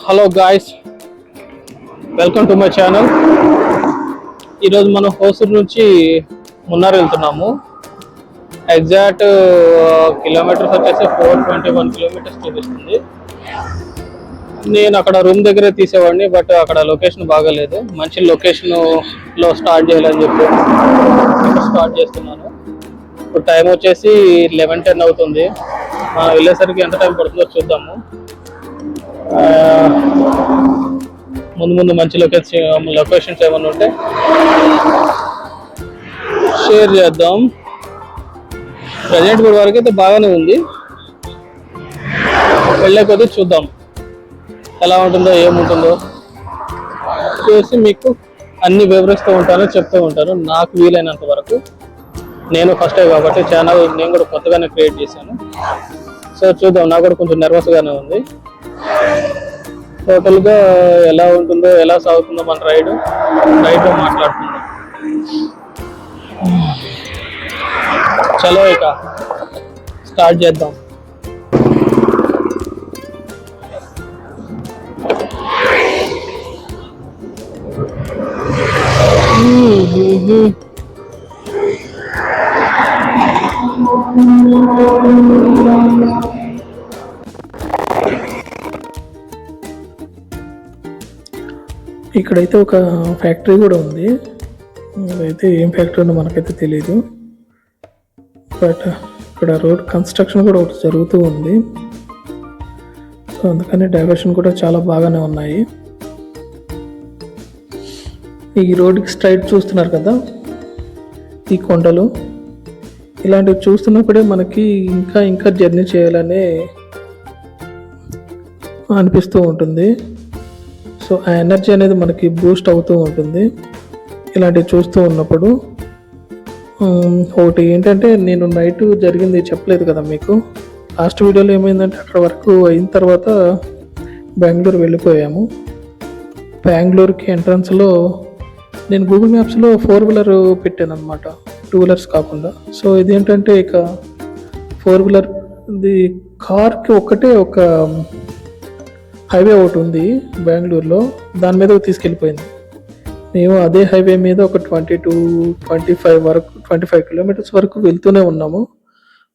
Hello guys, welcome to my channel. ఈరోజు మనం హోసూరు నుంచి మున్నార్ వెళ్తున్నాము. ఎగ్జాక్ట్ కిలోమీటర్స్ వచ్చేసి 421 కిలోమీటర్స్ చూపిస్తుంది. నేను అక్కడ రూమ్ దగ్గరే తీసేవాడిని, బట్ అక్కడ లొకేషన్ బాగాలేదు. మంచి లొకేషన్లో స్టార్ట్ చేయాలని చెప్పి స్టార్ట్ చేస్తున్నాను. ఇప్పుడు టైం వచ్చేసి 11:10 అవుతుంది. వెళ్ళేసరికి ఎంత టైం పడుతుందో చూద్దాము. ముందు మంచి లొకేషన్స్ ఏమైనా ఉంటే షేర్ చేద్దాం. ప్రజెంట్ ఇప్పుడు వరకు అయితే బాగానే ఉంది. వెళ్ళే కొద్దీ చూద్దాం ఎలా ఉంటుందో ఏముంటుందో చూసి మీకు అన్ని వివరిస్తూ ఉంటాను, చెప్తూ ఉంటాను నాకు వీలైనంత వరకు. నేను ఫస్ట్ కాబట్టి ఛానల్ నేను కూడా కొత్తగానే క్రియేట్ చేశాను. సో చూద్దాం. నాకు కూడా కొంచెం నర్వస్గానే ఉంది. టోటల్గా ఎలా ఉంటుందో, ఎలా సాగుతుందో మన రైడ్లో మాట్లాడుకుందాం. చలో ఇక స్టార్ట్ చేద్దాం. ఇక్కడైతే ఒక ఫ్యాక్టరీ కూడా ఉంది. అయితే ఏం ఫ్యాక్టరీ ఉందో మనకైతే తెలియదు. బట్ ఇక్కడ రోడ్ కన్స్ట్రక్షన్ కూడా ఒకటి జరుగుతూ ఉంది. సో అందుకని డైవర్షన్ కూడా చాలా బాగానే ఉన్నాయి. ఈ రోడ్కి స్ట్రైట్ చూస్తున్నారు కదా, ఈ కొండలు ఇలాంటివి చూస్తున్నప్పుడే మనకి ఇంకా జర్నీ చేయాలనే అనిపిస్తూ ఉంటుంది. సో ఆ ఎనర్జీ అనేది మనకి బూస్ట్ అవుతూ ఉంటుంది ఇలాంటివి చూస్తూ ఉన్నప్పుడు. ఒకటి ఏంటంటే, నేను నైట్ జరిగింది చెప్పలేదు కదా మీకు. లాస్ట్ వీడియోలో ఏమైందంటే, అక్కడ వరకు అయిన తర్వాత బెంగళూరు వెళ్ళిపోయాము. బెంగళూరుకి ఎంట్రన్స్లో నేను గూగుల్ మ్యాప్స్లో 4-వీలర్ పెట్టాను అనమాట, 2 వీలర్స్ కాకుండా. సో ఇదేంటంటే, ఇక 4-వీలర్ ఇది కార్కి ఒక్కటే ఒక హైవే ఒకటి ఉంది బెంగళూరులో, దాని మీద తీసుకెళ్ళిపోయింది. మేము అదే హైవే మీద ఒక 25 కిలోమీటర్స్ వరకు వెళ్తూనే ఉన్నాము.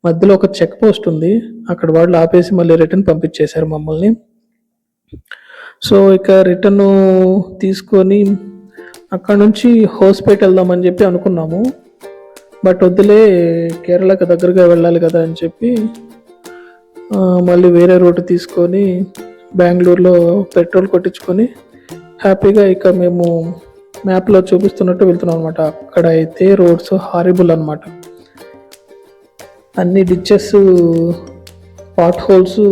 మధ్యలో ఒక చెక్ పోస్ట్ ఉంది, అక్కడ వాళ్ళు ఆపేసి మళ్ళీ రిటర్న్ పంపించేశారు మమ్మల్ని. సో ఇక రిటర్న్ తీసుకొని అక్కడ నుంచి హోస్పేట్ వెళ్దామని చెప్పి అనుకున్నాము. బట్ వద్దులే, కేరళకి దగ్గరగా వెళ్ళాలి కదా అని చెప్పి మళ్ళీ వేరే రూట్ తీసుకొని బెంగళూరులో పెట్రోల్ కొట్టించుకొని హ్యాపీగా ఇక మేము మ్యాప్లో చూపిస్తున్నట్టు వెళ్తున్నాం అనమాట. అక్కడ అయితే రోడ్స్ హారిబుల్ అనమాట. అన్ని డిచెస్, పాట్ హోల్స్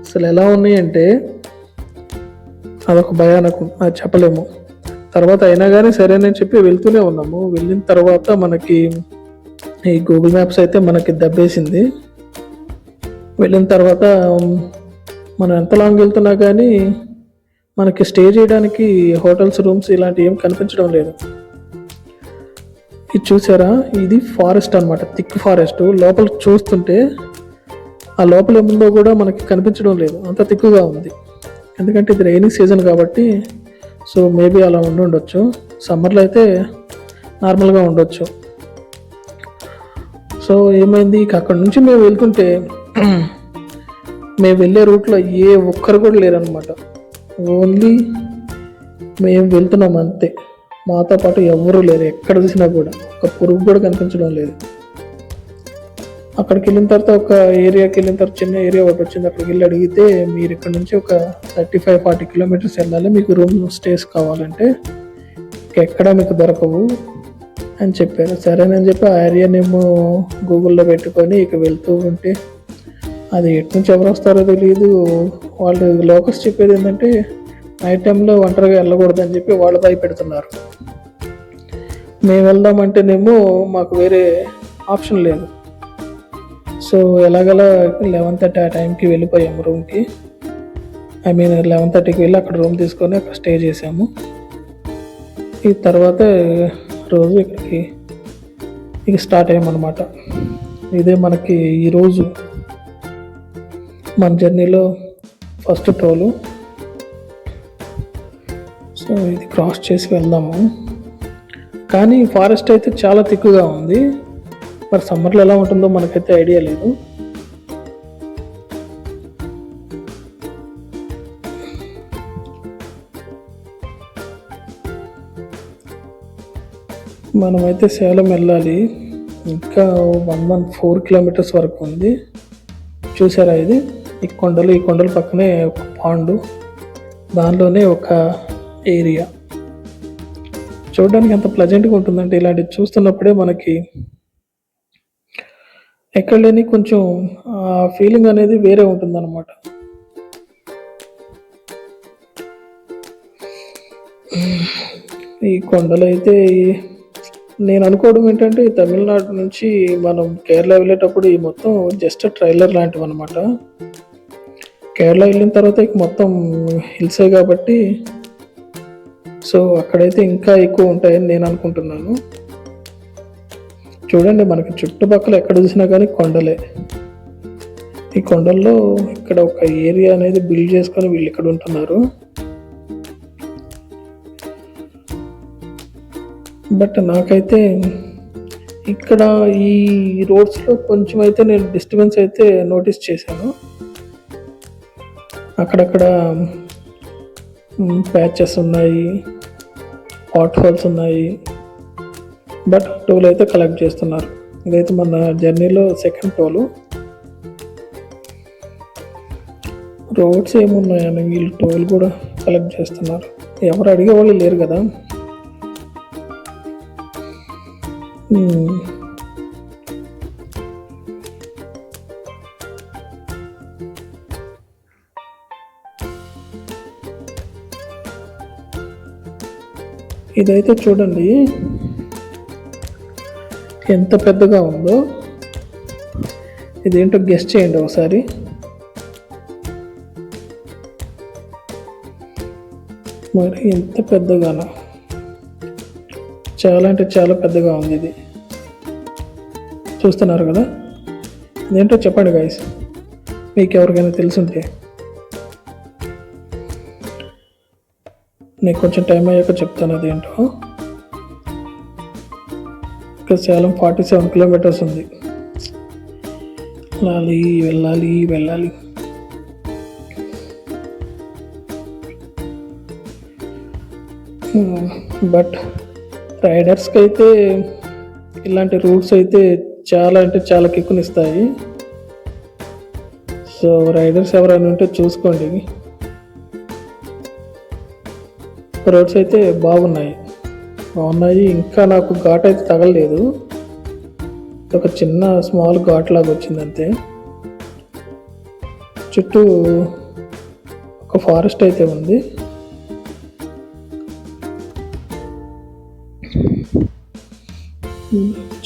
అసలు ఎలా ఉన్నాయంటే అదొక భయానకం, అది చెప్పలేము. తర్వాత అయినా కానీ సరేనని చెప్పి వెళ్తూనే ఉన్నాము. వెళ్ళిన తర్వాత మనకి ఈ గూగుల్ మ్యాప్స్ అయితే మనకి దెబ్బేసింది. వెళ్ళిన తర్వాత మనం ఎంత లాంగ్ వెళ్తున్నా కానీ మనకి స్టే చేయడానికి హోటల్స్, రూమ్స్ ఇలాంటివి ఏం కనిపించడం లేదు. ఇది చూసారా, ఇది ఫారెస్ట్ అనమాట, థిక్ ఫారెస్ట్. లోపల చూస్తుంటే ఆ లోపల ఏముందో కూడా మనకి కనిపించడం లేదు, అంత థిక్గా ఉంది. ఎందుకంటే ఇది రైనీ సీజన్ కాబట్టి. సో మేబీ అలా ఉండొచ్చు. సమ్మర్లో అయితే నార్మల్గా ఉండొచ్చు. సో ఏమైంది, ఇక అక్కడ నుంచి మేము వెళ్తుంటే మేము వెళ్ళే రూట్లో ఏ ఒక్కరు కూడా లేరనమాట. ఓన్లీ మేము వెళ్తున్నాం అంతే, మాతో పాటు ఎవరూ లేరు. ఎక్కడ చూసినా కూడా ఒక పురుగు కూడా కనిపించడం లేదు. అక్కడికి వెళ్ళిన తర్వాత ఒక ఏరియాకి వెళ్ళిన తర్వాత చిన్న ఏరియా ఒకటి వచ్చింది. అక్కడికి వెళ్ళి అడిగితే, మీరు ఇక్కడ నుంచి ఒక 35-40 కిలోమీటర్స్ వెళ్ళాలి, మీకు రూమ్ స్టేస్ కావాలంటే ఎక్కడా మీకు దొరకవు అని చెప్పారు. సరేనని చెప్పి ఆ ఏరియా నేమ్ గూగుల్లో పెట్టుకొని ఇక వెళ్తూ ఉంటే, అది ఎటు నుంచి ఎవరు వస్తారో తెలియదు. వాళ్ళు లోకల్స్ చెప్పేది ఏంటంటే, నైట్ టైంలో ఒంటరిగా వెళ్ళకూడదని చెప్పి వాళ్ళు భయపెడుతున్నారు. మేము వెళ్దామంటేనేమో మాకు వేరే ఆప్షన్ లేదు. సో ఎలాగలా 11:30 ఆ టైంకి వెళ్ళిపోయాము రూమ్కి. 11:30కి వెళ్ళి అక్కడ రూమ్ తీసుకొని అక్కడ స్టే చేసాము. ఈ తర్వాత రోజు ఇక్కడికి ఇక స్టార్ట్ అయ్యామన్నమాట. ఇదే మనకి ఈరోజు మన జర్నీలో ఫస్ట్ టోలు. సో ఇది క్రాస్ చేసి వెళ్దాము. కానీ ఫారెస్ట్ అయితే చాలా తిక్కుగా ఉంది. మరి సమ్మర్లో ఎలా ఉంటుందో మనకైతే ఐడియా లేదు. మనమైతే సేలం వెళ్ళాలి. ఇంకా 114 కిలోమీటర్స్ వరకు ఉంది. చూసారా ఇది? ఈ కొండల పక్కనే ఒక పాండు, దానిలోనే ఒక ఏరియా. చూడడానికి ఎంత ప్లెజెంట్గా ఉంటుందంటే ఇలాంటివి చూస్తున్నప్పుడే మనకి ఎక్కడ లేని కొంచెం ఫీలింగ్ అనేది వేరే ఉంటుందన్నమాట. ఈ కొండలు అయితే నేను అనుకోవడం ఏంటంటే తమిళనాడు నుంచి మనం కేరళ వెళ్ళేటప్పుడు ఈ మొత్తం జస్ట్ ట్రైలర్ లాంటివి అనమాట. కేరళ వెళ్ళిన తర్వాత ఇక మొత్తం హిల్సే కాబట్టి సో అక్కడైతే ఇంకా ఎక్కువ ఉంటాయని నేను అనుకుంటున్నాను. చూడండి, మనకి చుట్టుపక్కల ఎక్కడ చూసినా కానీ కొండలే. ఈ కొండల్లో ఇక్కడ ఒక ఏరియా అనేది బిల్డ్ చేసుకొని వీళ్ళు ఇక్కడ ఉంటున్నారు. బట్ నాకైతే ఇక్కడ ఈ రోడ్స్లో కొంచెం అయితే నేను డిస్టర్బెన్స్ అయితే నోటీస్ చేశాను. అక్కడక్కడ ప్యాచెస్ ఉన్నాయి, హాట్ హోల్స్ ఉన్నాయి. బట్ టోల్ అయితే కలెక్ట్ చేస్తున్నారు. ఇదైతే మన జర్నీలో సెకండ్ టోలు. రోడ్స్ ఏమున్నాయని వీళ్ళు టోల్ కూడా కలెక్ట్ చేస్తున్నారు. ఎవరు అడిగే వాళ్ళు లేరు కదా. ఇదైతే చూడండి ఎంత పెద్దగా ఉందో. ఇదేంటో గెస్ట్ చేయండి ఒకసారి. మరి ఎంత పెద్దగానో, చాలా అంటే చాలా పెద్దగా ఉంది ఇది. చూస్తున్నారు కదా? ఇదేంటో చెప్పండి గైస్, మీకు ఎవరికైనా తెలుసుంటే. నీకు కొంచెం టైం అయ్యాక చెప్తాను అదేంటో. ఇక్కడ సేలం 47 కిలోమీటర్స్ ఉంది. వెళ్ళాలి. బట్ రైడర్స్కి అయితే ఇలాంటి రూట్స్ అయితే చాలా అంటే చాలా కిక్కునిస్తాయి. సో రైడర్స్ ఎవరైనా ఉంటే చూసుకోండి. రోడ్స్ అయితే బాగున్నాయి. ఇంకా నాకు ఘాట్ అయితే తగలలేదు. ఒక చిన్న స్మాల్ ఘాట్ లాగా వచ్చింది అంతే. చుట్టూ ఒక ఫారెస్ట్ అయితే ఉంది.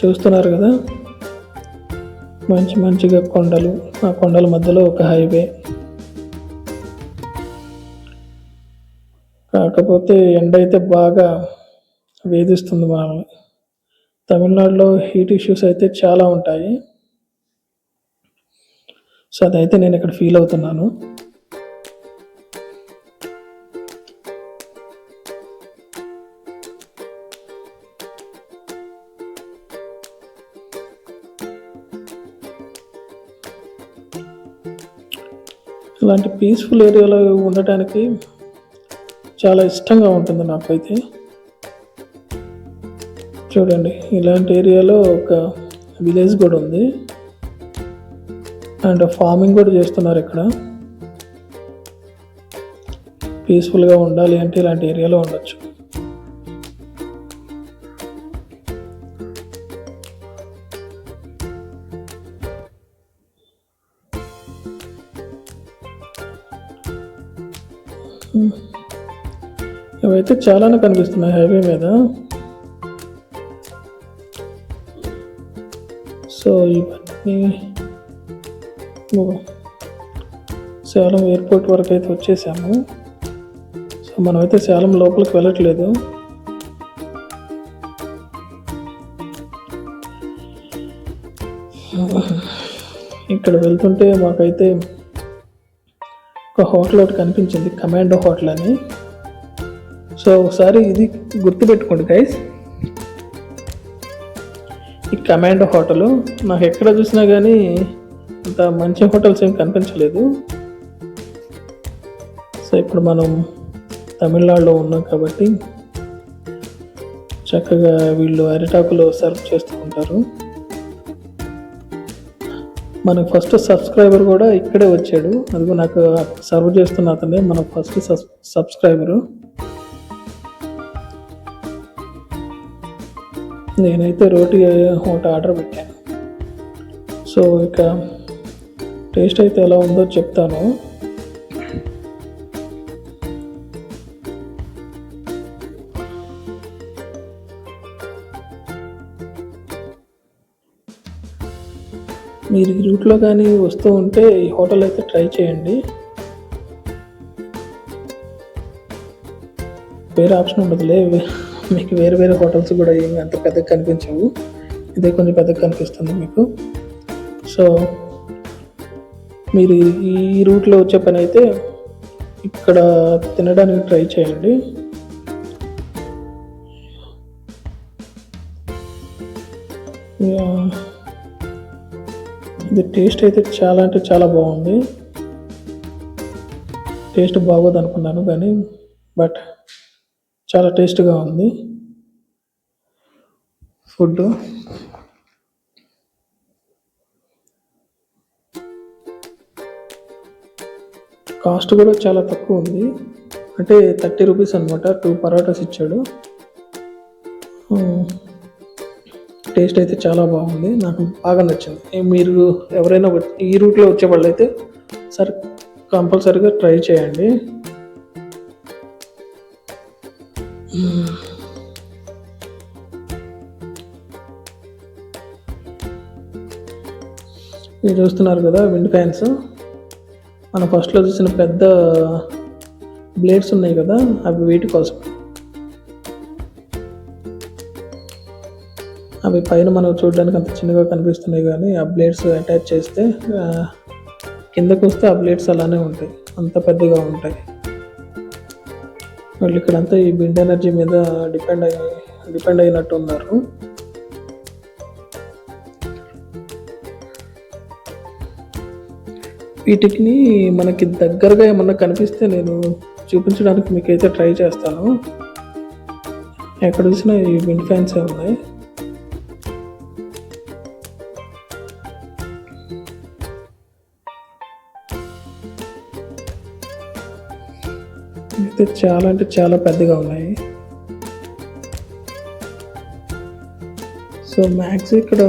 చూస్తున్నారు కదా, మంచిగా కొండలు, ఆ కొండల మధ్యలో ఒక హైవే. కాకపోతే ఎండ అయితే బాగా వేధిస్తుంది మనల్ని. తమిళనాడులో హీట్ ఇష్యూస్ అయితే చాలా ఉంటాయి. సో అదైతే నేను ఇక్కడ ఫీల్ అవుతున్నాను. ఇలాంటి పీస్ఫుల్ ఏరియాలో ఉండటానికి చాలా ఇష్టంగా ఉంటుంది నాకైతే. చూడండి, ఇలాంటి ఏరియాలో ఒక విలేజ్ కూడా ఉంది అండ్ ఫార్మింగ్ కూడా చేస్తున్నారు ఇక్కడ. పీస్ఫుల్గా ఉండాలి అంటే ఇలాంటి ఏరియాలో ఉండొచ్చు. ఇవైతే చాలానే కనిపిస్తున్నాయి హైవే మీద. సో ఇవన్నీ సేలం ఎయిర్పోర్ట్ వరకు అయితే వచ్చేసాము. సో మనమైతే సేలం లోపలికి వెళ్ళట్లేదు. ఇక్కడ వెళ్తుంటే మాకైతే ఒక హోటల్ ఒకటి కనిపించింది, కమాండో హోటల్ అని. సో ఒకసారి ఇది గుర్తుపెట్టుకోండి గైస్, ఈ కమాండో హోటల్ నాకు ఎక్కడ చూసినా కానీ అంత మంచి హోటల్స్ ఏం కనిపించలేదు. సో ఇప్పుడు మనం తమిళనాడులో ఉన్నాం కాబట్టి చక్కగా వీళ్ళు అరిటాకులో సర్వ్ చేస్తూ ఉంటారు. మనకు ఫస్ట్ సబ్స్క్రైబర్ కూడా ఇక్కడే వచ్చాడు, అదిగో నాకు సర్వ్ చేస్తున్న అతనే మన ఫస్ట్ సబ్స్క్రైబరు. నేనైతే రోటీ ఒకటి ఆర్డర్ పెట్టాను. సో ఇక టేస్ట్ అయితే ఎలా ఉందో చెప్తాను. మీరు ఈ రూట్లో కానీ వస్తూ ఉంటే ఈ హోటల్ అయితే ట్రై చేయండి. వేరే ఆప్షన్ ఉండదులే, మీకు వేరే వేరే హోటల్స్ కూడా ఏమి అంత పెద్దగా కనిపించవు, ఇదే కొంచెం పెద్దగా కనిపిస్తుంది మీకు. సో మీరు ఈ రూట్లో వచ్చే పని అయితే ఇక్కడ తినడానికి ట్రై చేయండి. ఇది టేస్ట్ అయితే చాలా అంటే చాలా బాగుంది. టేస్ట్ బాగోదు అనుకున్నాను కానీ బట్ చాలా టేస్ట్గా ఉంది ఫుడ్. కాస్ట్ కూడా చాలా తక్కువ ఉంది, అంటే 30 రూపీస్ అనమాట. 2 పరాటాస్ ఇచ్చాడు. టేస్ట్ అయితే చాలా బాగుంది, నాకు బాగా నచ్చింది. మీరు ఎవరైనా ఈ రూట్లో వచ్చే వాళ్ళు అయితే సరే కంపల్సరీగా ట్రై చేయండి. మీరు చూస్తున్నారు కదా విండ్ ఫ్యాన్స్, మనం ఫస్ట్లో చూసిన పెద్ద బ్లేడ్స్ ఉన్నాయి కదా, అవి వీటి కోసం. అవి పైన మనం చూడడానికి అంత చిన్నగా కనిపిస్తున్నాయి కానీ ఆ బ్లేడ్స్ అటాచ్ చేస్తే కిందకు వస్తే ఆ బ్లేడ్స్ అలానే ఉంటాయి, అంత పెద్దగా ఉంటాయి. వాళ్ళు ఇక్కడంతా ఈ విండ్ ఎనర్జీ మీద డిపెండ్ అయినట్టు ఉన్నారు. వీటికి మనకి దగ్గరగా ఏమన్నా కనిపిస్తే నేను చూపించడానికి మీకైతే ట్రై చేస్తాను. ఎక్కడ చూసినా ఈ విండ్ ఫ్యాన్సే ఉన్నాయి. అయితే చాలా అంటే చాలా పెద్దగా ఉన్నాయి. సో మ్యాక్స్ ఇక్కడ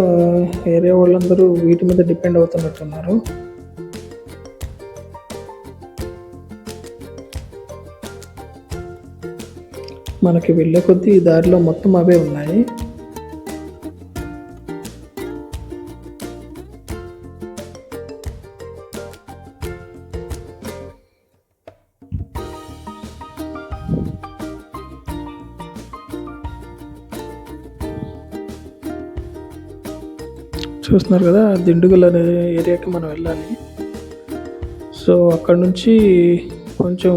ఏరియా వాళ్ళందరూ వీటి మీద డిపెండ్ అవుతున్నట్టున్నారు. మనకి వెళ్ళే కొద్దీ ఈ దారిలో మొత్తం అవే ఉన్నాయి. చూస్తున్నారు కదా, దిండుగల్ అనే ఏరియాకి మనం వెళ్ళాలి. సో అక్కడ నుంచి కొంచెం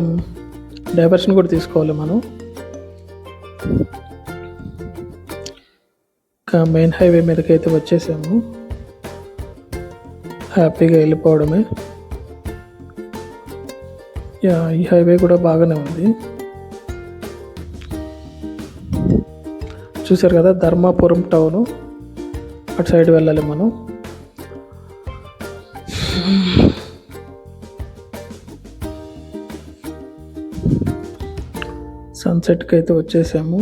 డైవర్షన్ కూడా తీసుకోవాలి మనం. మెయిన్ హైవే మీదకి అయితే వచ్చేసాము, హ్యాపీగా వెళ్ళిపోవడమే. ఈ హైవే కూడా బాగానే ఉంది. చూసారు కదా ధర్మాపురం టౌను, అటు సైడ్ వెళ్ళాలి మనం. సన్సెట్కి అయితే వచ్చేసాము.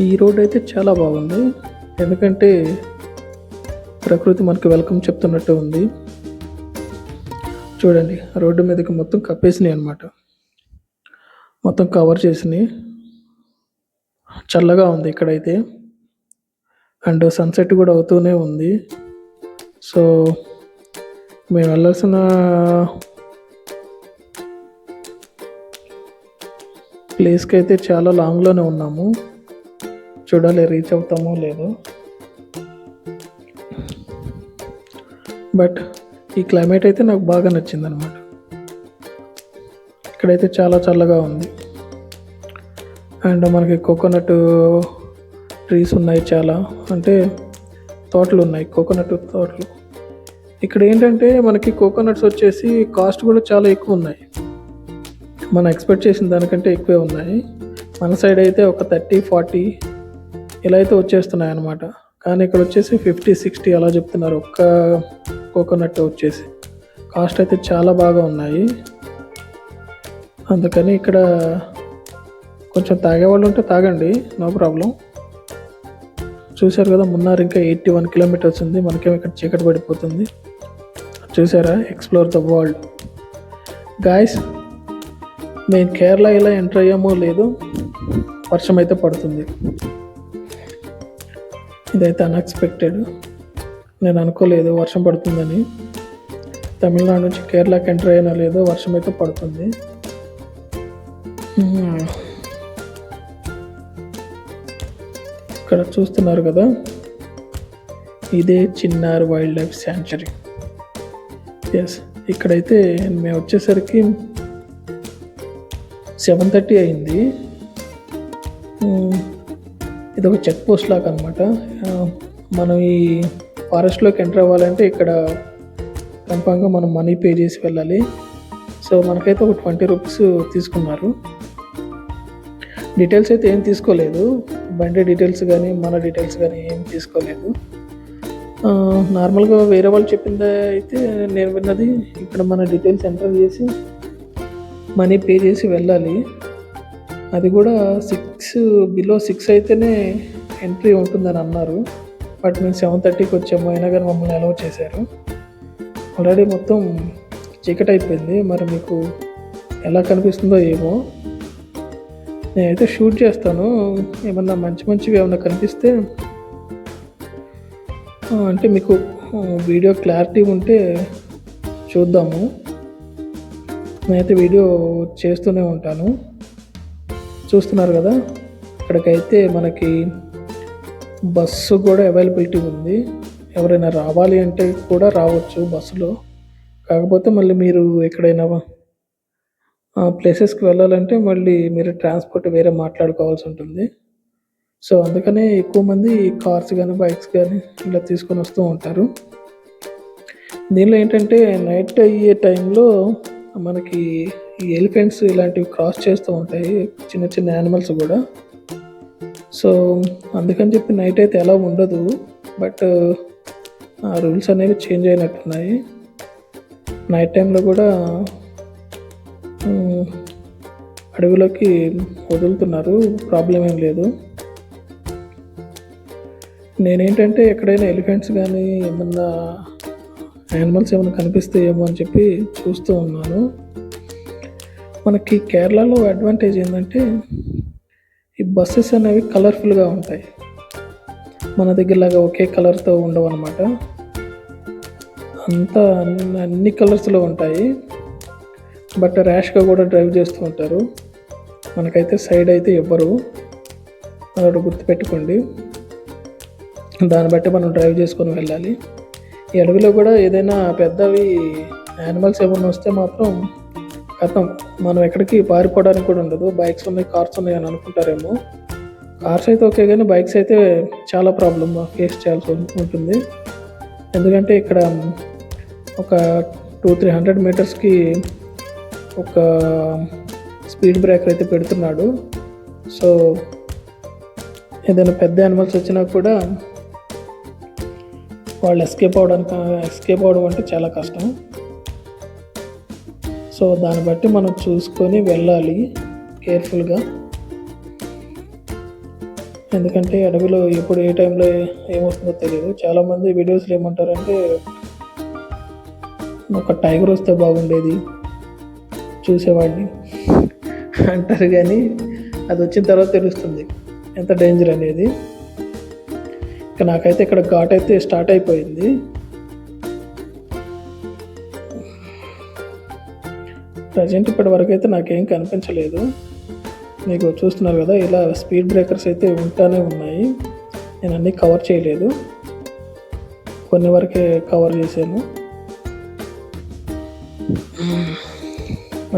ఈ రోడ్ అయితే చాలా బాగుంది, ఎందుకంటే ప్రకృతి మనకు వెల్కమ్ చెప్తున్నట్టు ఉంది. చూడండి రోడ్డు మీదకి మొత్తం కప్పేసినాయి అన్నమాట, మొత్తం కవర్ చేసినాయి. చల్లగా ఉంది ఇక్కడైతే, అండ్ సన్సెట్ కూడా అవుతూనే ఉంది. సో మేము వెళ్ళాల్సిన ప్లేస్కి అయితే చాలా లాంగ్లోనే ఉన్నాము. చూడాలి రీచ్ అవుతామో లేదో. బట్ ఈ క్లైమేట్ అయితే నాకు బాగా నచ్చింది అనమాట. ఇక్కడైతే చాలా చల్లగా ఉంది. అండ్ మనకి కోకోనట్ ట్రీస్ ఉన్నాయి, చాలా అంటే తోటలు ఉన్నాయి, కోకోనట్ తోటలు. ఇక్కడ ఏంటంటే మనకి కోకోనట్స్ వచ్చేసి కాస్ట్ కూడా చాలా ఎక్కువ ఉన్నాయి. మనం ఎక్స్పెక్ట్ చేసిన దానికంటే ఎక్కువే ఉన్నాయి. మన సైడ్ అయితే ఒక 30-40 ఇలా అయితే వచ్చేస్తున్నాయి అన్నమాట. కానీ ఇక్కడ వచ్చేసి 50-60 అలా చెప్తున్నారు ఒక్క కోకోనట్ వచ్చేసి. కాస్ట్ అయితే చాలా బాగా ఉన్నాయి. అందుకని ఇక్కడ కొంచెం తాగేవాళ్ళు ఉంటే తాగండి, నో ప్రాబ్లం. చూశారు కదా, మున్నార్ ఇంకా 81 కిలోమీటర్స్ ఉంది. మనకేమో ఇక్కడ చీకటి పడిపోతుంది. చూసారా, ఎక్స్ప్లోర్ ద వరల్డ్ గాయస్. మేము కేరళ ఇలా ఎంటర్ అయ్యామో లేదో వర్షం అయితే పడుతుంది. ఇదైతే అన్ఎక్స్పెక్టెడ్, నేను అనుకోలేదు వర్షం పడుతుందని. తమిళనాడు నుంచి కేరళకి ఎంటర్ అయినా లేదో వర్షం అయితే పడుతుంది. ఇక్కడ చూస్తున్నారు కదా, ఇదే Chinnar wild life sanctuary. Yes, ఇక్కడైతే మేము వచ్చేసరికి 7:30 అయింది. ఇది ఒక చెక్ పోస్ట్ లాగా అనమాట. మనం ఈ ఫారెస్ట్లోకి ఎంటర్ అవ్వాలంటే ఇక్కడ కన్ఫామ్గా మనం మనీ పే చేసి వెళ్ళాలి. సో మనకైతే ఒక 20 రూపీస్ తీసుకున్నారు. డీటెయిల్స్ అయితే ఏం తీసుకోలేదు, బండి డీటెయిల్స్ కానీ మన డీటెయిల్స్ కానీ ఏం తీసుకోలేదు. నార్మల్గా వేరే వాళ్ళు చెప్పింది అయితే నేను విన్నది, ఇక్కడ మన డీటెయిల్స్ ఎంటర్ చేసి మనీ పే చేసి వెళ్ళాలి. అది కూడా 6 అయితేనే ఎంట్రీ ఉంటుందని అన్నారు. బట్ మేము 7:30కి వచ్చాము, అయినా కానీ మమ్మల్ని అలౌ చేశారు. ఆల్రెడీ మొత్తం చీకటి అయిపోయింది, మరి మీకు ఎలా కనిపిస్తుందో ఏమో. నేనైతే షూట్ చేస్తాను, ఏమన్నా మంచివి ఏమన్నా కనిపిస్తే, అంటే మీకు వీడియో క్లారిటీ ఉంటే చూద్దాము. నేనైతే వీడియో చేస్తూనే ఉంటాను. చూస్తున్నారు కదా, ఇక్కడికైతే మనకి బస్సు కూడా అవైలబిలిటీ ఉంది. ఎవరైనా రావాలి అంటే కూడా రావచ్చు బస్సులో. కాకపోతే మళ్ళీ మీరు ఎక్కడైనా ప్లేసెస్కి వెళ్ళాలంటే మళ్ళీ మీరు ట్రాన్స్పోర్ట్ వేరే మాట్లాడుకోవాల్సి ఉంటుంది. సో అందుకనే ఎక్కువ మంది కార్స్ కానీ బైక్స్ కానీ ఇలా తీసుకొని వస్తూ ఉంటారు. దీనిలో ఏంటంటే నైట్ అయ్యే టైంలో మనకి ఈ ఎలిఫెంట్స్ ఇలాంటివి క్రాస్ చేస్తూ ఉంటాయి, చిన్న యానిమల్స్ కూడా. సో అందుకని చెప్పి నైట్ అయితే ఎలా ఉండదు, బట్ ఆ రూల్స్ అనేవి చేంజ్ అయినట్టున్నాయి. నైట్ టైంలో కూడా అడవిలోకి వదులుతున్నారు, ప్రాబ్లం ఏం లేదు. నేనేంటంటే ఎక్కడైనా ఎలిఫెంట్స్ కానీ ఏమన్నా యానిమల్స్ ఏమైనా కనిపిస్తాయేమో అని చెప్పి చూస్తూ ఉన్నాను. మనకి కేరళలో అడ్వాంటేజ్ ఏంటంటే ఈ బస్సెస్ అనేవి కలర్ఫుల్గా ఉంటాయి. మన దగ్గరలాగా ఒకే కలర్తో ఉండవు అన్నమాట. అంతా అన్ని కలర్స్లో ఉంటాయి. బట్ ర్యాష్గా కూడా డ్రైవ్ చేస్తూ ఉంటారు. మనకైతే సైడ్ అయితే ఇవ్వరు, అదొకటి గుర్తుపెట్టుకోండి. దాన్ని బట్టి మనం డ్రైవ్ చేసుకొని వెళ్ళాలి. ఈ అడవిలో కూడా ఏదైనా పెద్దవి యానిమల్స్ ఏమైనా వస్తే మాత్రం కథం, మనం ఎక్కడికి పారిపోవడానికి కూడా ఉండదు. బైక్స్ ఉన్నాయి, కార్స్ ఉన్నాయి అని అనుకుంటారేమో. కార్స్ అయితే ఓకే, కానీ బైక్స్ అయితే చాలా ప్రాబ్లం ఫేస్ చేయాల్సి ఉంటుంది. ఎందుకంటే ఇక్కడ ఒక 200-300 మీటర్స్కి ఒక స్పీడ్ బ్రేకర్ అయితే పెడుతున్నాడు. సో ఏదైనా పెద్ద యానిమల్స్ వచ్చినా కూడా వాళ్ళు ఎస్కేప్ అవ్వడం అంటే చాలా కష్టం. సో దాన్ని బట్టి మనం చూసుకొని వెళ్ళాలి కేర్ఫుల్గా. ఎందుకంటే అడవిలో ఎప్పుడు ఏ టైంలో ఏమొస్తుందో తెలియదు. చాలామంది వీడియోస్లో ఏమంటారంటే ఒక టైగర్ వస్తే బాగుండేది చూసేవాడిని అంటారు, కానీ అది వచ్చిన తర్వాత తెలుస్తుంది ఎంత డేంజర్ అనేది. ఇక నాకైతే ఇక్కడ ఘాట్ అయితే స్టార్ట్ అయిపోయింది. ప్రజెంట్ ఇప్పటి వరకు అయితే నాకేం కనిపించలేదు. మీకు చూస్తున్నారు కదా, ఇలా స్పీడ్ బ్రేకర్స్ అయితే ఉంటానే ఉన్నాయి. నేను అన్నీ కవర్ చేయలేదు, కొన్ని వరకే కవర్ చేశాను.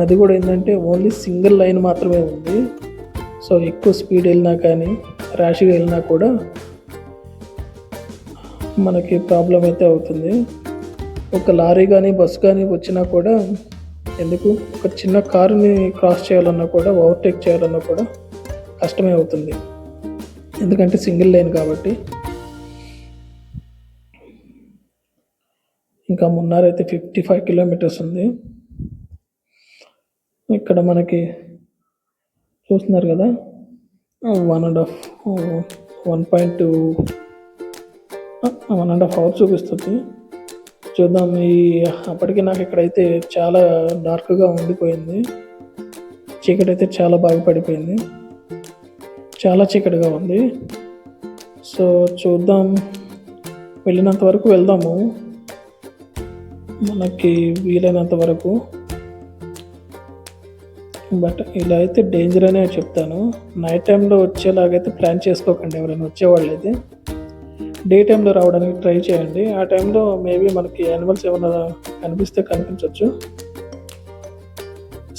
అది కూడా ఏంటంటే ఓన్లీ సింగిల్ లైన్ మాత్రమే ఉంది. సో ఎక్కువ స్పీడ్ వెళ్ళినా కానీ ర్యాష్గా వెళ్ళినా కూడా మనకి ప్రాబ్లం అయితే అవుతుంది. ఒక లారీ కానీ బస్సు కానీ వచ్చినా కూడా ఎందుకు ఒక చిన్న కారుని క్రాస్ చేయాలన్నా కూడా ఓవర్టేక్ చేయాలన్నా కూడా కష్టమే అవుతుంది, ఎందుకంటే సింగిల్ లైన్ కాబట్టి. ఇంకా మున్నారైతే 55 కిలోమీటర్స్ ఉంది. ఇక్కడ మనకి చూస్తున్నారు కదా 1.5 అవర్స్ చూపిస్తుంది. చూద్దాం. అప్పటికి నాకు ఇక్కడైతే చాలా డార్క్గా ఉండిపోయింది, చీకటి అయితే చాలా బాగా పడిపోయింది, చాలా చీకటిగా ఉంది. సో చూద్దాం, వెళ్ళినంత వరకు వెళ్దాము, మనకి వీలైనంత వరకు. బట్ ఇలా అయితే డేంజర్ అనే చెప్తాను. నైట్ టైంలో వచ్చేలాగైతే ప్లాన్ చేసుకోకండి ఎవరైనా వచ్చేవాళ్ళు అయితే. డే టైంలో రావడానికి ట్రై చేయండి. ఆ టైంలో మేబీ మనకి యానిమల్స్ ఏమైనా కనిపిస్తే కనిపించవచ్చు,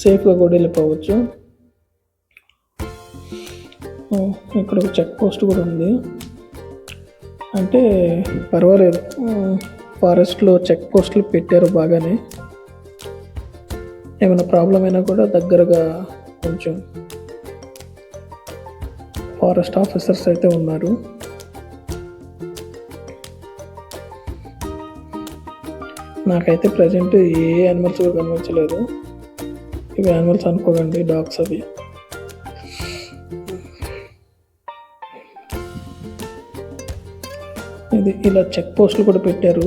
సేఫ్గా కూడా వెళ్ళిపోవచ్చు. ఇక్కడ ఒక చెక్ పోస్ట్ కూడా ఉంది, అంటే పర్వాలేదు, ఫారెస్ట్లో చెక్ పోస్టులు పెట్టారు బాగానే. ఏమైనా ప్రాబ్లం అయినా కూడా దగ్గరగా కొంచెం ఫారెస్ట్ ఆఫీసర్స్ అయితే ఉన్నారు. నాకైతే ప్రజెంట్ ఏ యానిమల్స్ కూడా కనిపించలేదు. ఇవి యానిమల్స్ అనుకోకండి, డాగ్స్ అవి. ఇది ఇలా చెక్ పోస్టులు కూడా పెట్టారు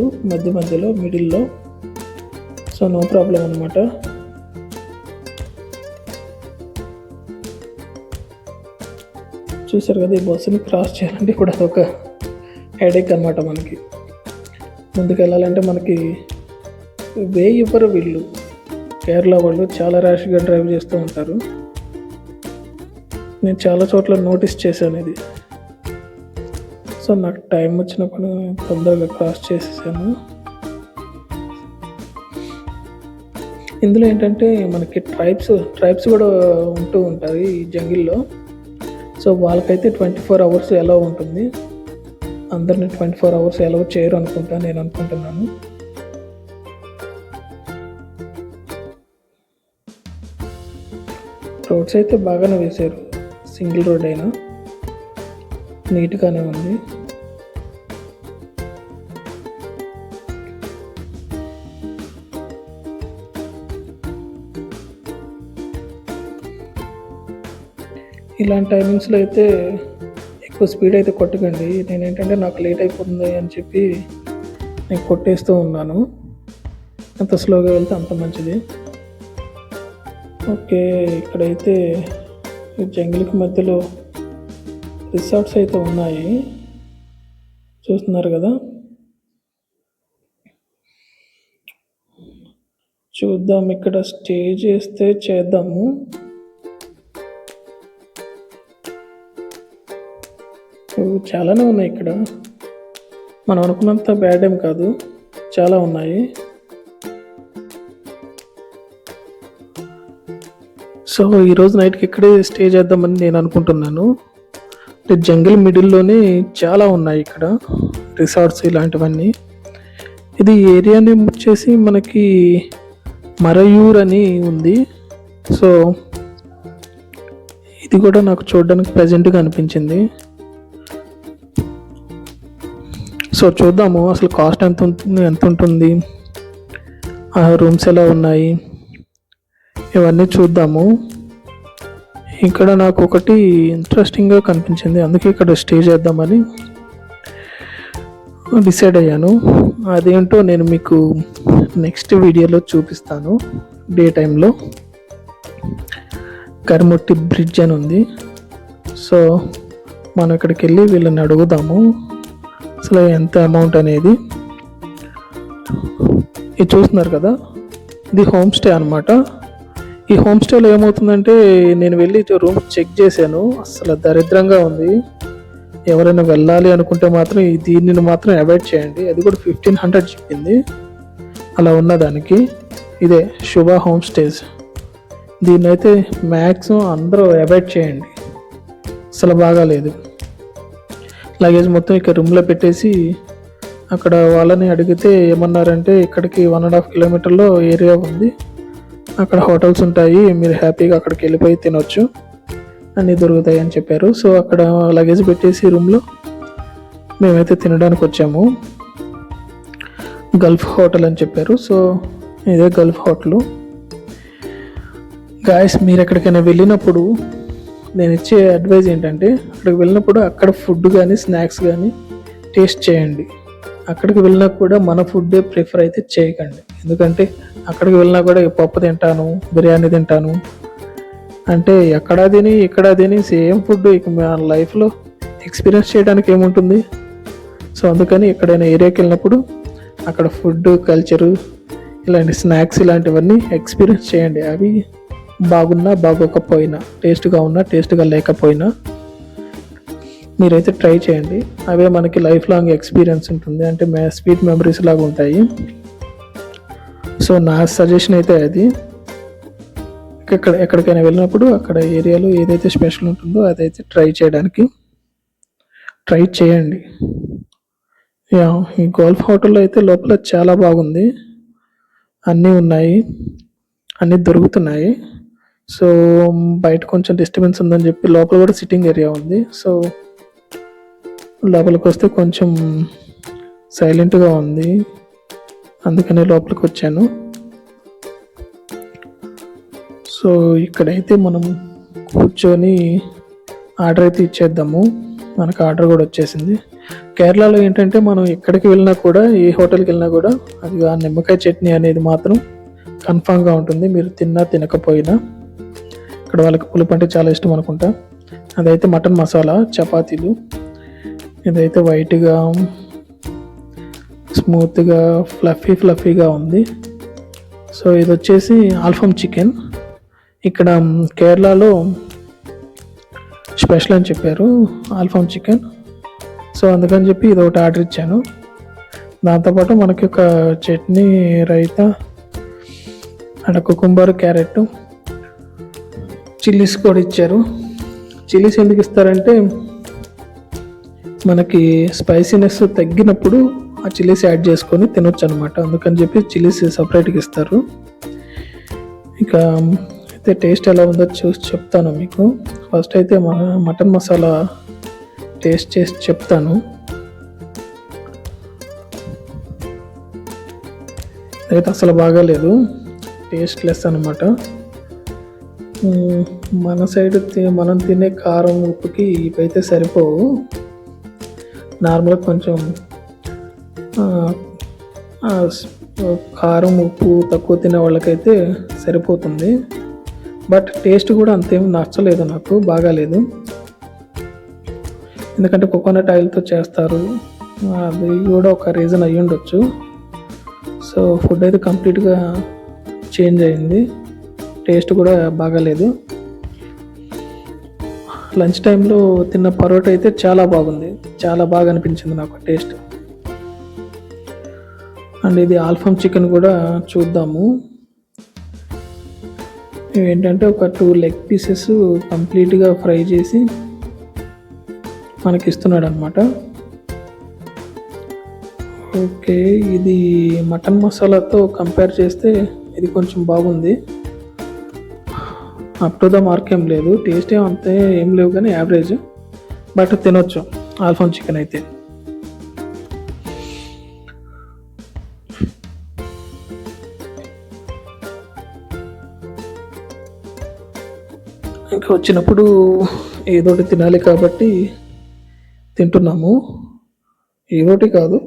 మధ్యలో మిడిల్లో. సో నో ప్రాబ్లం అనమాట. చూసారు కదా, ఈ బస్సుని క్రాస్ చేయాలంటే కూడా అదొక హెడేక్ అనమాట. మనకి ముందుకు వెళ్ళాలంటే మనకి వే ఇవ్వరు వీళ్ళు. కేరళ వాళ్ళు చాలా ర్యాష్గా డ్రైవ్ చేస్తూ ఉంటారు. నేను చాలా చోట్ల నోటీస్ చేశాను ఇది. సో నాకు టైం వచ్చినప్పుడు తొందరగా క్రాస్ చేసేసాను. ఇందులో ఏంటంటే మనకి ట్రైబ్స్ కూడా ఉంటూ ఉంటారు ఈ జంగిల్లో. సో వాళ్ళకైతే 24 అవర్స్ ఎలా ఉంటుంది, అందరిని 24 అవర్స్ ఎలా చేయరు అనుకుంటా, నేను అనుకుంటున్నాను. రోడ్స్ అయితే బాగానే వేశారు, సింగిల్ రోడ్ అయినా నీట్గానే ఉంది. ఇలాంటి టైమింగ్స్లో అయితే ఎక్కువ స్పీడ్ అయితే కొట్టకండి. నేనేంటంటే నాకు లేట్ అయిపోతుంది అని చెప్పి నేను కొట్టేస్తూ ఉన్నాను. ఎంత స్లోగా వెళ్తే అంత మంచిది. ఓకే, ఇక్కడైతే జంగిల్కి మధ్యలో రిసార్ట్స్ అయితే ఉన్నాయి, చూస్తున్నారు కదా. చూద్దాం, ఇక్కడ స్టే చేస్తే చేద్దాము. చాలానే ఉన్నాయి ఇక్కడ, మనం అనుకున్నంత బ్యాడ్ ఏం కాదు, చాలా ఉన్నాయి. సో ఈరోజు నైట్కి ఇక్కడే స్టే చేద్దామని నేను అనుకుంటున్నాను. జంగిల్ మిడిల్లోనే చాలా ఉన్నాయి ఇక్కడ రిసార్ట్స్ ఇలాంటివన్నీ. ఇది ఏరియా నేమ్ వచ్చేసి మనకి మరయూర్ అని ఉంది. సో ఇది కూడా నాకు చూడడానికి ప్రెజెంట్గా అనిపించింది. సో చూద్దాము అసలు కాస్ట్ ఎంత ఉంటుంది, ఆ రూమ్స్ ఎలా ఉన్నాయి, ఇవన్నీ చూద్దాము. ఇక్కడ నాకు ఒకటి ఇంట్రెస్టింగ్గా కనిపించింది, అందుకే ఇక్కడ స్టే చేద్దామని డిసైడ్ అయ్యాను. అదేంటో నేను మీకు నెక్స్ట్ వీడియోలో చూపిస్తాను. డే టైంలో కరిముట్టి బ్రిడ్జ్ అని ఉంది. సో మనం ఇక్కడికి వెళ్ళి వీళ్ళని అడుగుదాము అసలు ఎంత అమౌంట్ అనేది. ఇది చూస్తున్నారు కదా, ఇది హోమ్ స్టే అనమాట. ఈ హోమ్ స్టేలో ఏమవుతుందంటే, నేను వెళ్ళి రూమ్ చెక్ చేశాను, అసలు దరిద్రంగా ఉంది. ఎవరైనా వెళ్ళాలి అనుకుంటే మాత్రం దీనిని మాత్రం అవాయిడ్ చేయండి. అది కూడా 1500 చెప్పింది అలా ఉన్నదానికి. ఇదే శుభ హోమ్ స్టేస్. దీన్ని అయితే మ్యాక్సిమం అందరూ అవాయిడ్ చేయండి, అసలు బాగాలేదు. లగేజ్ మొత్తం ఇక్కడ రూమ్లో పెట్టేసి అక్కడ వాళ్ళని అడిగితే ఏమన్నారంటే ఇక్కడికి 1.5 కిలోమీటర్లో ఏరియా ఉంది, అక్కడ హోటల్స్ ఉంటాయి, మీరు హ్యాపీగా అక్కడికి వెళ్ళిపోయి తినొచ్చు, అన్నీ దొరుకుతాయి అని చెప్పారు. సో అక్కడ లగేజ్ పెట్టేసి రూమ్లో మేమైతే తినడానికి వచ్చాము. గల్ఫ్ హోటల్ అని చెప్పారు. సో ఇదే గల్ఫ్ హోటల్. గాయస్, మీరు ఎక్కడికైనా వెళ్ళినప్పుడు నేను ఇచ్చే అడ్వైజ్ ఏంటంటే, అక్కడికి వెళ్ళినప్పుడు అక్కడ ఫుడ్ కానీ స్నాక్స్ కానీ టేస్ట్ చేయండి. అక్కడికి వెళ్ళినా కూడా మన ఫుడ్డే ప్రిఫర్ అయితే చేయకండి. ఎందుకంటే అక్కడికి వెళ్ళినా కూడా పప్పు తింటాను, బిర్యానీ తింటాను అంటే ఎక్కడా తిని ఇక్కడ తిని సేమ్ ఫుడ్ ఇక మన లైఫ్లో ఎక్స్పీరియన్స్ చేయడానికి ఏముంటుంది. సో అందుకని ఎక్కడైనా ఏరియాకి వెళ్ళినప్పుడు అక్కడ ఫుడ్ కల్చరు ఇలాంటి స్నాక్స్ ఇలాంటివన్నీ ఎక్స్పీరియన్స్ చేయండి. అవి బాగున్నా బాగోకపోయినా, టేస్ట్గా ఉన్నా టేస్ట్గా లేకపోయినా మీరైతే ట్రై చేయండి. అవే మనకి లైఫ్ లాంగ్ ఎక్స్పీరియన్స్ ఉంటుంది, అంటే స్వీట్ మెమరీస్ లాగా ఉంటాయి. సో నా సజెషన్ అయితే అది. ఎక్కడికైనా వెళ్ళినప్పుడు అక్కడ ఏరియాలో ఏదైతే స్పెషల్ ఉంటుందో అదైతే ట్రై చేయండి. ఈ గోల్ఫ్ హోటల్లో అయితే లోపల చాలా బాగుంది, అన్నీ ఉన్నాయి, అన్నీ దొరుకుతున్నాయి. సో బయట కొంచెం డిస్టర్బెన్స్ ఉందని చెప్పి లోపల కూడా సిట్టింగ్ ఏరియా ఉంది. సో లోపలికి వస్తే కొంచెం సైలెంట్గా ఉంది, అందుకని లోపలికి వచ్చాను. సో ఇక్కడైతే మనం కూర్చొని ఆర్డర్ అయితే ఇచ్చేద్దాము. మనకు ఆర్డర్ కూడా వచ్చేసింది. కేరళలో ఏంటంటే మనం ఎక్కడికి వెళ్ళినా కూడా, ఏ హోటల్కి వెళ్ళినా కూడా అది ఆ నిమ్మకాయ చట్నీ అనేది మాత్రం కన్ఫామ్గా ఉంటుంది, మీరు తిన్నా తినకపోయినా. ఇక్కడ వాళ్ళకి పులుపు అంటే చాలా ఇష్టం అనుకుంటా. అదైతే మటన్ మసాలా చపాతీలు, ఇదైతే వైట్గా స్మూత్గా ఫ్లఫీగా ఉంది. సో ఇది వచ్చేసి ఆల్ఫమ్ చికెన్. ఇక్కడ కేరళలో స్పెషల్ అని చెప్పారు ఆల్ఫమ్ చికెన్. సో అందుకని చెప్పి ఇది ఒకటి ఆర్డర్ ఇచ్చాను. దాంతోపాటు మనకి ఒక chutney, raita, and cucumber, carrot, chillies కూడా ఇచ్చారు. చిల్లీస్ ఎందుకు ఇస్తారంటే మనకి స్పైసీనెస్ తగ్గినప్పుడు ఆ చిల్లీస్ యాడ్ చేసుకొని తినొచ్చు అనమాట. అందుకని చెప్పి చిల్లీస్ సపరేట్గా ఇస్తారు. ఇక అయితే టేస్ట్ ఎలా ఉందో చూసి చెప్తాను మీకు. ఫస్ట్ అయితే మటన్ మసాలా టేస్ట్ చేసి చెప్తాను. అయితే అసలు బాగాలేదు, టేస్ట్ లెస్ అనమాట. మన సైడ్ మనం తినే కారం ఉప్పుకి ఇవైతే సరిపోవు. నార్మల్గా కొంచెం కారం ఉప్పు తక్కువ తినే వాళ్ళకైతే సరిపోతుంది. బట్ టేస్ట్ కూడా అంతేం నచ్చలేదు, నాకు బాగాలేదు. ఎందుకంటే కోకోనట్ ఆయిల్తో చేస్తారు, అది కూడా ఒక రీజన్ అయ్యి ఉండొచ్చు. సో ఫుడ్ అయితే కంప్లీట్గా చేంజ్ అయింది, టేస్ట్ కూడా బాగాలేదు. లంచ్ టైంలో తిన్న పరోటా అయితే చాలా బాగుంది, చాలా బాగా అనిపించింది నాకు టేస్ట్. అండ్ ఇది ఆల్ఫమ్ చికెన్ కూడా చూద్దాము. ఏంటంటే ఒక 2 లెగ్ పీసెస్ కంప్లీట్గా ఫ్రై చేసి మనకి ఇస్తున్నాడు అనమాట. ఓకే, ఇది మటన్ మసాలాతో కంపేర్ చేస్తే ఇది కొంచెం బాగుంది. అప్ టు ద మార్క్ ఏం లేదు, టేస్ట్ అంతే ఏం లేవు కానీ యావరేజ్, బట్ తినొచ్చు ఆల్ఫమ్ చికెన్ అయితే. ఇంకా వచ్చినప్పుడు ఏదోటి తినాలి కాబట్టి తింటున్నాము. ఏదోటి కాదు,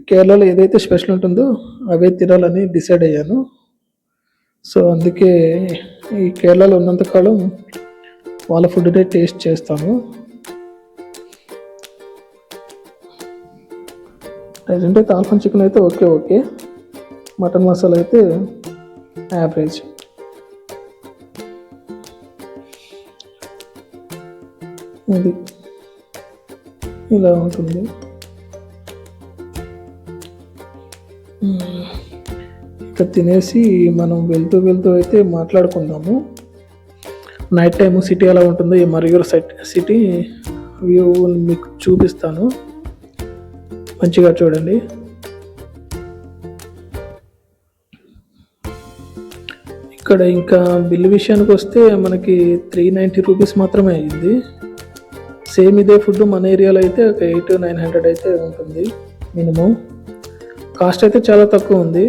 కేరళలో ఏదైతే స్పెషల్ ఉంటుందో అవే తినాలని డిసైడ్ అయ్యాను. సో అందుకే ఈ కేరళలో ఉన్నంతకాలం వాళ్ళ ఫుడ్నే టేస్ట్ చేస్తాను. ప్రజెంట్ అయితే ఆల్ఫమ్ చికెన్ అయితే ఓకే, మటన్ మసాలా అయితే యావరేజ్. ఇది ఇలా ఉంటుంది. ఇక తినేసి మనం వెళ్తూ అయితే మాట్లాడుకుందాము. నైట్ టైం సిటీ ఎలా ఉంటుందో ఈ మరయూర్ సిటీ వ్యూ మీకు చూపిస్తాను, మంచిగా చూడండి. ఇక్కడ ఇంకా బిల్లు విషయానికి వస్తే మనకి 390 రూపీస్ మాత్రమే అయ్యింది. సేమ్ ఇదే ఫుడ్ మన ఏరియాలో అయితే ఒక 800-900 అయితే ఉంటుంది మినిమం. కాస్ట్ అయితే చాలా తక్కువ ఉంది,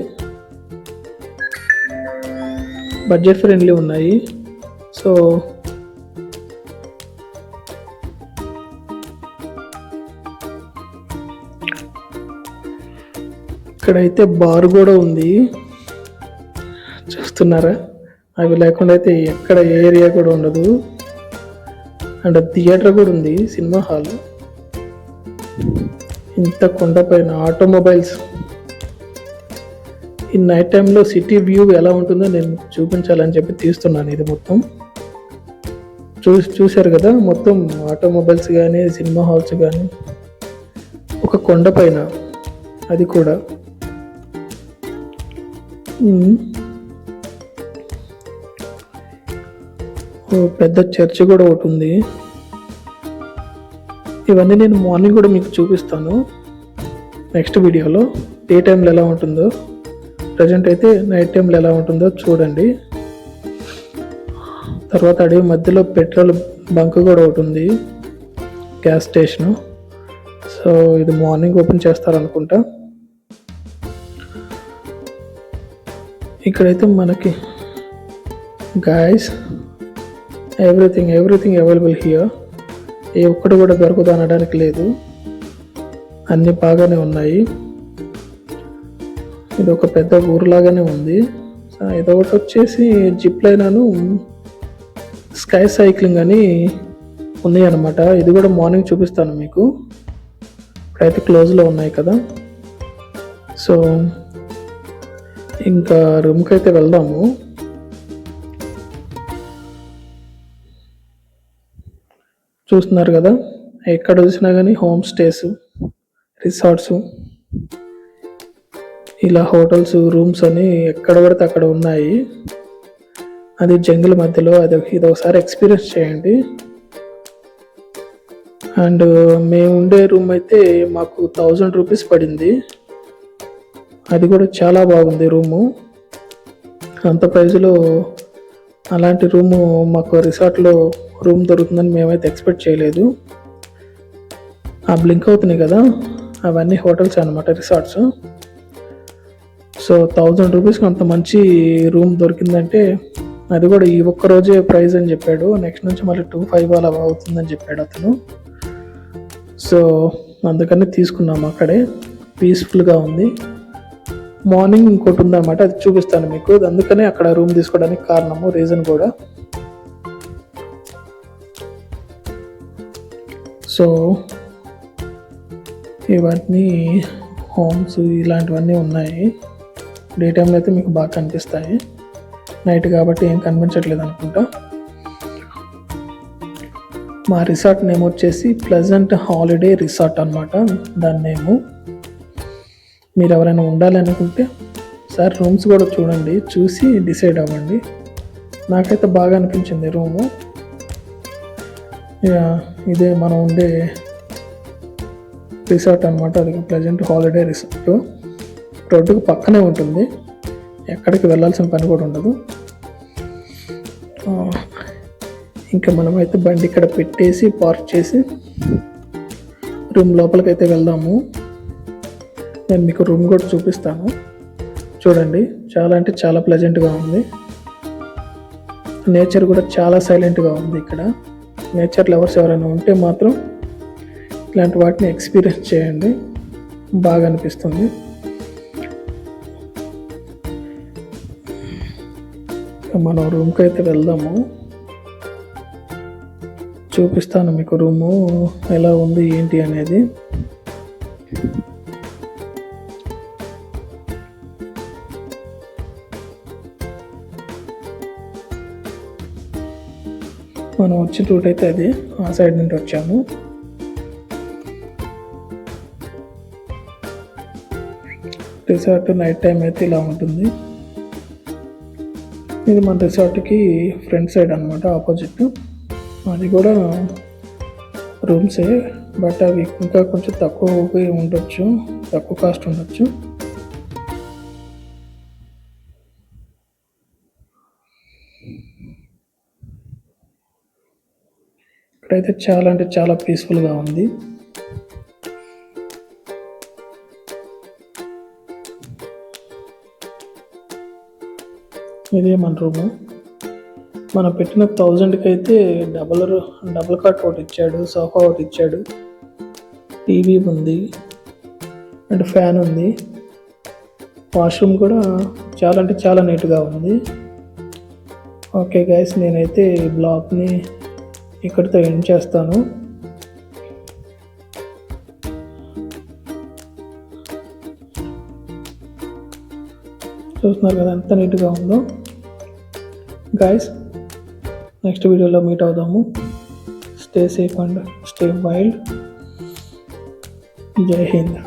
బడ్జెట్ ఫ్రెండ్లీ ఉన్నాయి. సో ఇక్కడైతే బార్ కూడా ఉంది, చూస్తున్నారా? అవి లేకుండా అయితే ఎక్కడ ఏరియా కూడా ఉండదు. అండ్ థియేటర్ కూడా ఉంది, సినిమా హాల్. ఇంత కొండపైన ఆటోమొబైల్స్. ఈ నైట్ టైంలో సిటీ వ్యూ ఎలా ఉంటుందో నేను చూపించాలని చెప్పి తీస్తున్నాను. ఇది మొత్తం చూశారు కదా, మొత్తం ఆటోమొబైల్స్ కానీ సినిమా హాల్స్ కానీ ఒక కొండపైన, అది కూడా పెద్ద చర్చ్ కూడా ఒకటి ఉంది. ఇవన్నీ నేను మార్నింగ్ కూడా మీకు చూపిస్తాను నెక్స్ట్ వీడియోలో, డే టైంలో ఎలా ఉంటుందో. ప్రజెంట్ అయితే నైట్ టైంలో ఎలా ఉంటుందో చూడండి. తర్వాత అడవి మధ్యలో పెట్రోల్ బంక్ కూడా ఒకటి ఉంది, గ్యాస్ స్టేషను. సో ఇది మార్నింగ్ ఓపెన్ చేస్తారనుకుంటా. ఇక్కడైతే మనకి గాయస్ ఎవ్రీథింగ్ అవైలబుల్ హియర్. ఏ ఒక్కటి కూడా దొరకదు అనడానికి లేదు, అన్నీ బాగానే ఉన్నాయి. ఇది ఒక పెద్ద ఊరులాగానే ఉంది. ఇదొకటి వచ్చేసి జిప్ లైన్ అను స్కై సైక్లింగ్ అని ఉంది అనమాట. ఇది కూడా మార్నింగ్ చూపిస్తాను మీకు. ఇప్పుడైతే క్లోజ్లో ఉన్నాయి కదా. సో ఇంకా రూమ్కి అయితే వెళ్దాము. చూస్తున్నారు కదా, ఎక్కడ చూసినా కానీ హోమ్ స్టేస్, రిసార్ట్స్, ఇలా హోటల్స్, రూమ్స్ అని ఎక్కడ పడితే అక్కడ ఉన్నాయి. అది జంగిల్ మధ్యలో. ఇది ఒకసారి ఎక్స్పీరియన్స్ చేయండి. అండ్ మేము ఉండే రూమ్ అయితే మాకు 1000 రూపీస్ పడింది. అది కూడా చాలా బాగుంది రూము. అంత ప్రైజ్లో అలాంటి రూము మాకు రిసార్ట్లో రూమ్ దొరుకుతుందని మేమైతే ఎక్స్పెక్ట్ చేయలేదు. ఆ బ్లింక్ అవుతున్నాయి కదా, అవన్నీ హోటల్స్ అన్నమాట, రిసార్ట్స్. సో 1000 రూపీస్కి అంత మంచి రూమ్ దొరికిందంటే, అది కూడా ఈ ఒక్క రోజే ప్రైస్ అని చెప్పాడు. నెక్స్ట్ నుంచి మళ్ళీ 2,500 అలా అవుతుందని చెప్పాడు అతను. సో అందుకని తీసుకున్నాము. అక్కడే పీస్ఫుల్గా ఉంది. మార్నింగ్ ఇంకోటి ఉందన్నమాట, అది చూపిస్తాను మీకు. అందుకనే అక్కడ రూమ్ తీసుకోవడానికి కారణము, రీజన్ కూడా. సో ఇవన్నీ హోమ్స్ ఇలాంటివన్నీ ఉన్నాయి. డే టైంలో అయితే మీకు బాగా కనిపిస్తాయి, నైట్ కాబట్టి ఏం కనిపించట్లేదు అనుకుంటా. మా రిసార్ట్ నేమ్ వచ్చేసి ప్లెజెంట్ హాలిడే రిసార్ట్ అనమాట, దాని నేము. మీరు ఎవరైనా ఉండాలి అనుకుంటే సార్ రూమ్స్ కూడా చూడండి, చూసి డిసైడ్ అవ్వండి. నాకైతే బాగా అనిపించింది రూము. ఇదే మనం ఉండే రిసార్ట్ అనమాట, అది ప్లెజెంట్ హాలిడే రిసార్ట్. రోడ్డుకు పక్కనే ఉంటుంది, ఎక్కడికి వెళ్ళాల్సిన పని కూడా ఉండదు. ఇంకా మనమైతే బండి ఇక్కడ పెట్టేసి పార్క్ చేసి రూమ్ లోపలికైతే వెళ్దాము. నేను మీకు రూమ్ కూడా చూపిస్తాను, చూడండి. చాలా అంటే చాలా ప్లెజెంట్గా ఉంది. నేచర్ కూడా చాలా సైలెంట్గా ఉంది ఇక్కడ. నేచర్ లవర్స్ ఎవరైనా ఉంటే మాత్రం ఇలాంటి వాటిని ఎక్స్పీరియన్స్ చేయండి, బాగా అనిపిస్తుంది. మనం రూమ్కి అయితే వెళ్దాము, చూపిస్తాను మీకు రూము ఎలా ఉంది ఏంటి అనేది. మనం వచ్చిన రూట్ అయితే అది, ఆ సైడ్ నుండి వచ్చాము. రిసార్ట్ నైట్ టైం అయితే ఇలా ఉంటుంది. ఇది మన రిసార్ట్కి ఫ్రంట్ సైడ్ అనమాట, ఆపోజిట్. అది కూడా రూమ్సే, బట్ అవి ఇంకా కొంచెం తక్కువ ఉండొచ్చు, తక్కువ కాస్ట్ ఉండొచ్చు. ఇక్కడైతే చాలా అంటే చాలా పీస్ఫుల్గా ఉంది. ఇదే మన రూము. మనం పెట్టిన 1000కి అయితే డబుల్ కాట్ ఒకటి ఇచ్చాడు, సోఫా ఒకటి ఇచ్చాడు, టీవీ ఉంది అండ్ ఫ్యాన్ ఉంది. వాష్రూమ్ కూడా చాలా అంటే చాలా నీట్గా ఉంది. ఓకే గైస్, నేనైతే ఈ బ్లాగ్ని ఇక్కడితో ఎండ్ చేస్తాను. చూస్తున్నారు కదా ఎంత నీట్గా ఉందో. గైస్, నెక్స్ట్ వీడియోలో మీట్ అవుదాము. Stay safe and stay wild. జై హింద్.